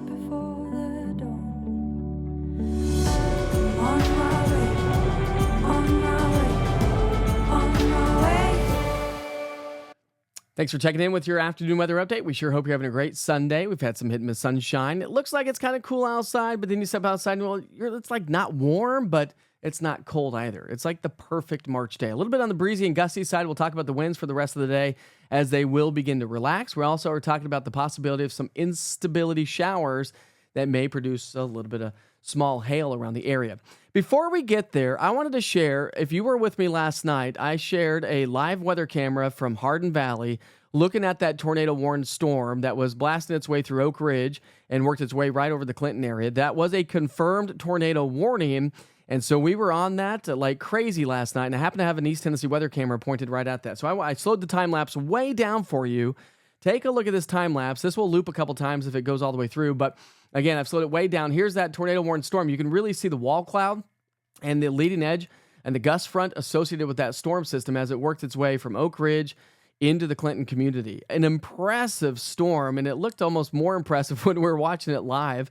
just before the dawn. On my way, on my way, on my way. Thanks for checking in with your afternoon weather update. We sure hope you're having a great Sunday. We've had some hit and miss sunshine. It looks like it's kind of cool outside, but then you step outside and, well, it's like not warm, but it's not cold either. It's like the perfect March day. A little bit on the breezy and gusty side. We'll talk about the winds for the rest of the day as they will begin to relax. We also are talking about the possibility of some instability showers that may produce a little bit of small hail around the area. Before we get there, I wanted to share, if you were with me last night, I shared a live weather camera from Hardin Valley looking at that tornado-warned storm that was blasting its way through Oak Ridge and worked its way right over the Clinton area. That was a confirmed tornado warning, and so we were on that like crazy last night, and I happened to have an East Tennessee weather camera pointed right at that. So I slowed the time-lapse way down for you. Take a look at this time-lapse. This will loop a couple times if it goes all the way through, but again, I've slowed it way down. Here's that tornado-warned storm. You can really see the wall cloud and the leading edge and the gust front associated with that storm system as it worked its way from Oak Ridge into the Clinton community. An impressive storm, and it looked almost more impressive when we were watching it live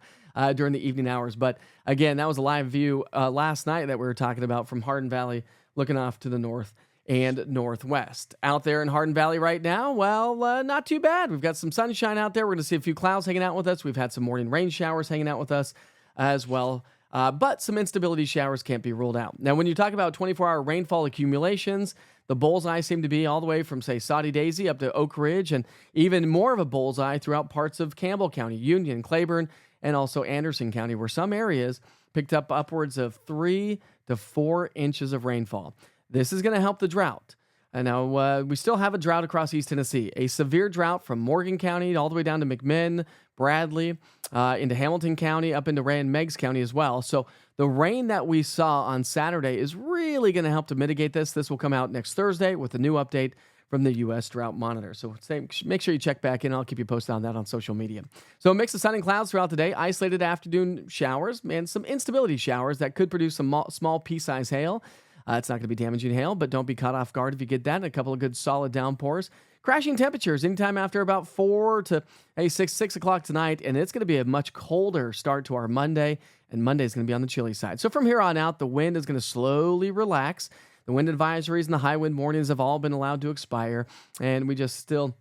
during the evening hours. But again, that was a live view last night that we were talking about from Hardin Valley, looking off to the north and northwest. Out there in Hardin Valley right now, well, not too bad. We've got some sunshine out there. We're going to see a few clouds hanging out with us. We've had some morning rain showers hanging out with us as well. But some instability showers can't be ruled out. Now, when you talk about 24-hour rainfall accumulations, the bullseye seem to be all the way from, say, Saudi Daisy up to Oak Ridge, and even more of a bullseye throughout parts of Campbell County, Union, Claiborne, and also Anderson County, where some areas picked up upwards of 3 to 4 inches of rainfall. This is going to help the drought. And now we still have a drought across East Tennessee, a severe drought from Morgan County all the way down to McMinn, Bradley, into Hamilton County, up into Ray and Meigs County as well. So the rain that we saw on Saturday is really going to help to mitigate this. This will come out next Thursday with a new update from the U.S. Drought Monitor. So make sure you check back in. I'll keep you posted on that on social media. So a mix of sun and clouds throughout the day, isolated afternoon showers, and some instability showers that could produce some small pea-size hail. It's not going to be damaging hail, but don't be caught off guard if you get that. And a couple of good solid downpours. Crashing temperatures anytime after about 4 to 6 o'clock tonight. And it's going to be a much colder start to our Monday. And Monday is going to be on the chilly side. So from here on out, the wind is going to slowly relax. The wind advisories and the high wind warnings have all been allowed to expire. And we just still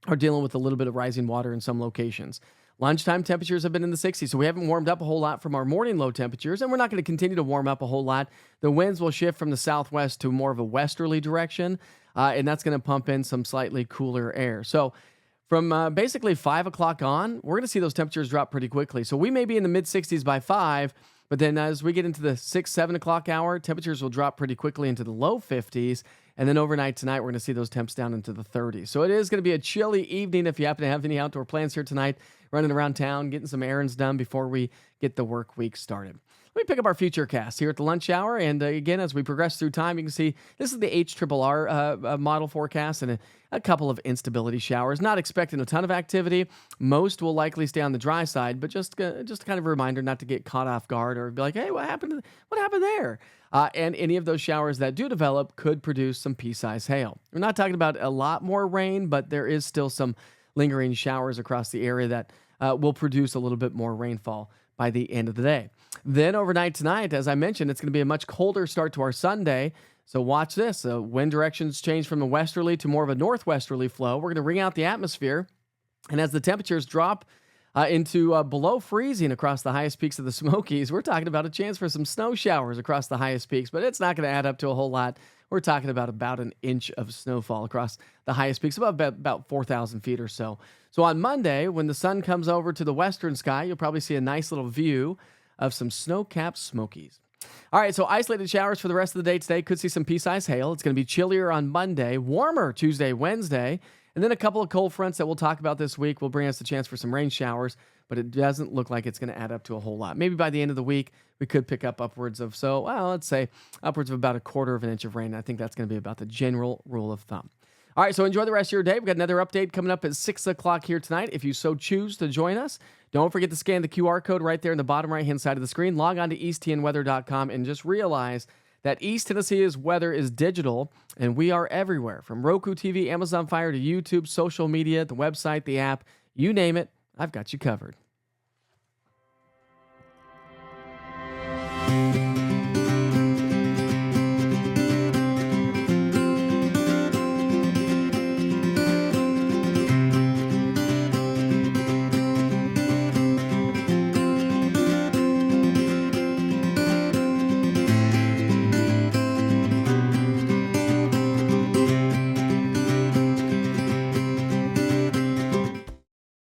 are dealing with a little bit of rising water in some locations. Lunchtime temperatures have been in the 60s, so we haven't warmed up a whole lot from our morning low temperatures, and we're not going to continue to warm up a whole lot. The winds will shift from the southwest to more of a westerly direction, and that's going to pump in some slightly cooler air. So from basically 5 o'clock on, we're going to see those temperatures drop pretty quickly. So we may be in the mid-60s by 5, but then as we get into the 6, 7 o'clock hour, temperatures will drop pretty quickly into the low 50s. And then overnight tonight, we're going to see those temps down into the 30s. So it is going to be a chilly evening if you happen to have any outdoor plans here tonight, running around town, getting some errands done before we get the work week started. Let me pick up our Futurecast here at the lunch hour. And again, as we progress through time, you can see this is the HRRR model forecast and a couple of instability showers. Not expecting a ton of activity. Most will likely stay on the dry side, but just kind of a reminder not to get caught off guard or be like, hey, what happened there? And any of those showers that do develop could produce some pea-size hail. We're not talking about a lot more rain, but there is still some lingering showers across the area that will produce a little bit more rainfall by the end of the day. Then overnight tonight, as I mentioned, it's going to be a much colder start to our Sunday. So watch this. Wind directions change from a westerly to more of a northwesterly flow. We're going to wring out the atmosphere. And as the temperatures drop into below freezing across the highest peaks of the Smokies, we're talking about a chance for some snow showers across the highest peaks, but it's not going to add up to a whole lot. We're talking about an inch of snowfall across the highest peaks, about 4,000 feet or so. So on Monday, when the sun comes over to the western sky, you'll probably see a nice little view of some snow-capped Smokies. All right, so isolated showers for the rest of the day today. Could see some pea-size hail. It's going to be chillier on Monday, warmer Tuesday, Wednesday, and then a couple of cold fronts that we'll talk about this week will bring us a chance for some rain showers, but it doesn't look like it's going to add up to a whole lot. Maybe by the end of the week, we could pick up upwards of, let's say upwards of about a quarter of an inch of rain. I think that's going to be about the general rule of thumb. All right, so enjoy the rest of your day. We've got another update coming up at 6 o'clock here tonight. If you so choose to join us, don't forget to scan the QR code right there in the bottom right-hand side of the screen. Log on to easttnweather.com and just realize that East Tennessee's weather is digital, and we are everywhere, from Roku TV, Amazon Fire to YouTube, social media, the website, the app, you name it, I've got you covered.